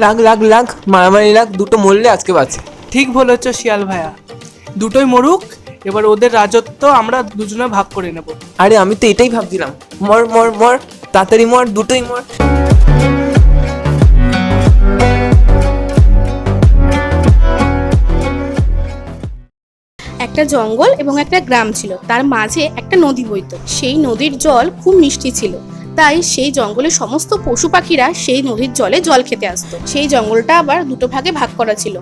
লাখ লাখ লাখ মারামারি লাখ, দুটো মরলে আজকে বাঁচে। ঠিক বলেছ শিয়াল ভাইয়া, দুটোই মরুক, এবার ওদের রাজত্ব আমরা দুজনে ভাগ করে নেব। আরে আমি তো এটাই ভাবছিলাম, মর মর মর, তাড়াতাড়ি মর, দুটোই মর। একটা জঙ্গল এবং একটা গ্রাম ছিল, তার মাঝে একটা নদী বইতো। সেই নদীর জল খুব মিষ্টি ছিল, তাই সেই জঙ্গলের সমস্ত পশু পাখিরা সেই নদীর জলে জল খেতে আসতো। সেই জঙ্গলটা আবার দুটো ভাগে ভাগ করা ছিল।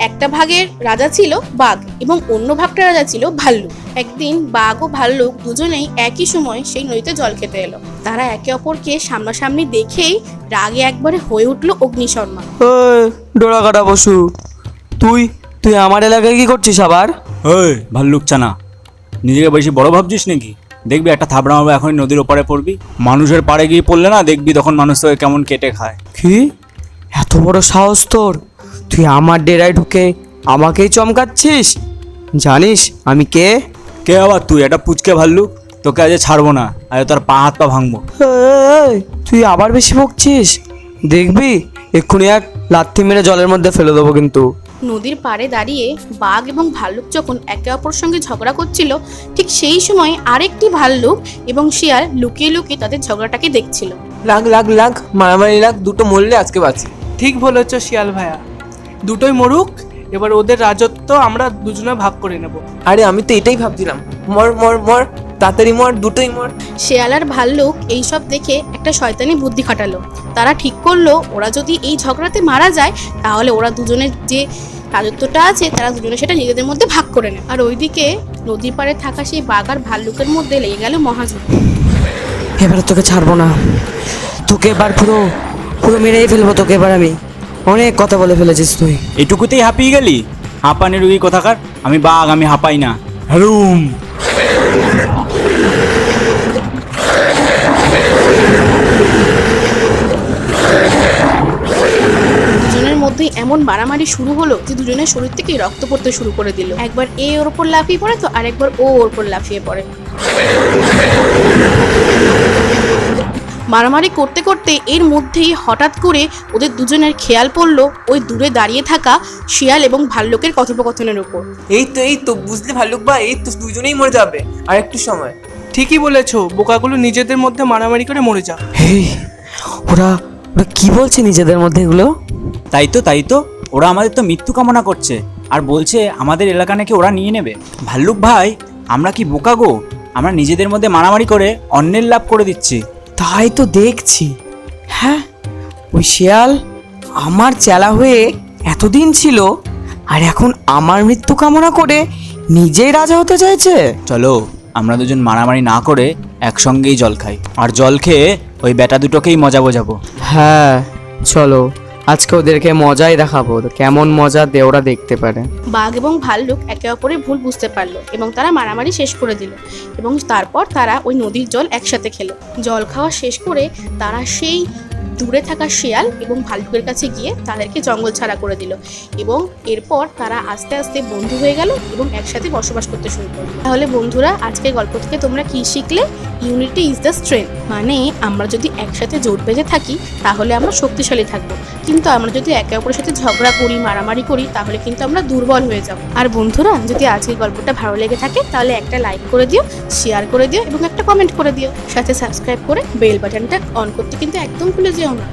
একটা ভাগের রাজা ছিল বাঘ এবং অন্য ভাগটা রাজা ছিল ভাল্লুক। একদিন বাঘ ও ভাল্লুক দুজনেই একই সময় সেই নদীতে জল খেতে এলো। তারা একে অপরকে সামনাসামনি দেখেই রাগে একবারে হয়ে উঠলো অগ্নিশর্মা। ডোরা কাটা পশু, তুই তুই আমার এলাকায় কি করছিস আবার? ওই ভাল্লুক চানা, নিজেকে বেশি বড় ভাবছিস নাকি? দেখবি একটা থাবড়া মারবো, এখন নদীর ওপারে পড়বি। মানুষের পাড়ে গিয়ে পড়লে না, দেখবি তখন মানুষ তোকে কেমন কেটে খায়। কি এত বড় সাহস তোর? তুই আমার ডেরায় ঢুকে আমাকেই চমকাচ্ছিস? জানিস আমি কে? কে আবার তুই? একটা পুচকে ভাল্লুক, তোকে আজ ছাড়বো না, আজ তোর পা হাত পা ভাঙবো। এই, তুই আবার বেশি বকছিস, দেখবি এক্ষুনি এক লাথি মেরে জলের মধ্যে ফেলে দেবো কিন্তু। নদীর পাড়ে দাঁড়িয়ে বাঘ এবং ভাল্লুক যখন একে অপরের সঙ্গে ঝগড়া করছিল, ঠিক সেই সময় আরেকটি ভাল্লুক এবং শিয়াল লুকিয়ে লুকিয়ে তাদের ঝগড়াটাকে দেখছিল। লাখ লাখ লাখ মারামারি লাখ, দুটো মরলে আজকে বাঁচে। ঠিক বলেছ শিয়াল ভাইয়া, দুটোই মরুক, এবার ওদের রাজত্ব আমরা দুজনে ভাগ করে নেব। আরে আমি তো এটাই ভাবছিলাম, মর মর মর, তাড়াতাড়ি মর, দুটোই মর। শিয়াল আর ভাল্লুক এইসব দেখে একটা শয়তানি বুদ্ধি খাটালো। তারা ঠিক করলো, ওরা যদি এই ঝগড়াতে মারা যায় তাহলে ওরা দুজনের যে রাজত্বটা আছে তারা দুজনে সেটা নিজেদের মধ্যে ভাগ করে নেয়। আর ওইদিকে নদীর পাড়ে থাকা সেই বাঘ আর ভাল্লুকের মধ্যে লেগে গেল মহাযুদ্ধ। এবারে তোকে ছাড়বো না, তোকে এবার পুরো পুরো মেরেই ফেলবো তোকে। এবার আমি অনেক কথা বলে ফেলেছিস তুই। এটুকুতেই হাঁপিয়ে গেলি? হাঁপানি রুগী কোথাকার, আমি বাঘ, আমি হাঁপাই না। হ্যালুম। দুজনের মধ্যে এমন মারামারি শুরু হলো যে দুজনের শরীর থেকে রক্ত পড়তে শুরু করে দিল। একবার এ ওর উপর লাফিয়ে পড়ে তো আরেকবার ও ওর উপর লাফিয়ে পড়ে। মারামারি করতে করতে এর মধ্যেই হঠাৎ করে ওদের দুজনের খেয়াল পড়লো ওই দূরে দাঁড়িয়ে থাকা শিয়াল এবং ভাল্লুকের কথোপকথনের উপর। এই তো বুঝলি ভাল্লুক ভাই, এই তো দুজনেই মরে যাবে আর একটু সময়। ঠিকই বলেছো, বোকাগুলো নিজেদের মধ্যে মারামারি করে মরে যা। হেই, ওরা ওরা কি বলছে নিজেদের মধ্যে এগুলো? তাই তো ওরা আমাদের তো মৃত্যু কামনা করছে আর বলছে আমাদের এলাকা নাকি ওরা নিয়ে নেবে। ভাল্লুক ভাই, আমরা কি বোকা গো? আমরা নিজেদের মধ্যে মারামারি করে অন্যের লাভ করে দিচ্ছি। তাই তো দেখছি। হ্যাঁ, ওই শিয়াল আমার চেলা হয়ে এতদিন ছিল আর এখন আমার মৃত্যু কামনা করে নিজেই রাজা হতে চাইছে। চলো আমরা দুজন মারামারি না করে একসঙ্গেই জল খাই, আর জল খেয়ে ওই বেটা দুটোকেই মজা বোঝাবো। হ্যাঁ চলো, আজকে ওদেরকে মজাই দেখাবো, কেমন মজা ওরা দেখতে পারে। বাঘ এবং ভাল্লুক একে অপরের ভুল বুঝতে পারলো এবং তারা মারামারি শেষ করে দিল এবং তারপর তারা ওই নদীর জল একসাথে খেলো। জল খাওয়া শেষ করে তারা সেই দূরে থাকা শিয়াল এবং ভাল্লুকের কাছে গিয়ে তাদেরকে জঙ্গল ছাড়া করে দিল এবং এরপর তারা আস্তে আস্তে বন্ধু হয়ে গেল এবং একসাথে বসবাস করতে শুরু করলো। তাহলে বন্ধুরা, আজকের গল্প থেকে তোমরা কি শিখলে? Unity is the strength. মানে আমরা যদি একসাথে জোট বেঁধে থাকি তাহলে আমরা শক্তিশালী থাকবো, কিন্তু আমরা যদি একে অপরের সাথে ঝগড়া করি, মারামারি করি, তাহলে কিন্তু আমরা দুর্বল হয়ে যাব। আর বন্ধুরা, যদি আজকের গল্পটা ভালো লেগে থাকে তাহলে একটা লাইক করে দিও, শেয়ার করে দিও এবং একটা কমেন্ট করে দিও। সাথে সাবস্ক্রাইব করে বেল বাটনটা অন করতে কিন্তু একদম ভুলে যেও না।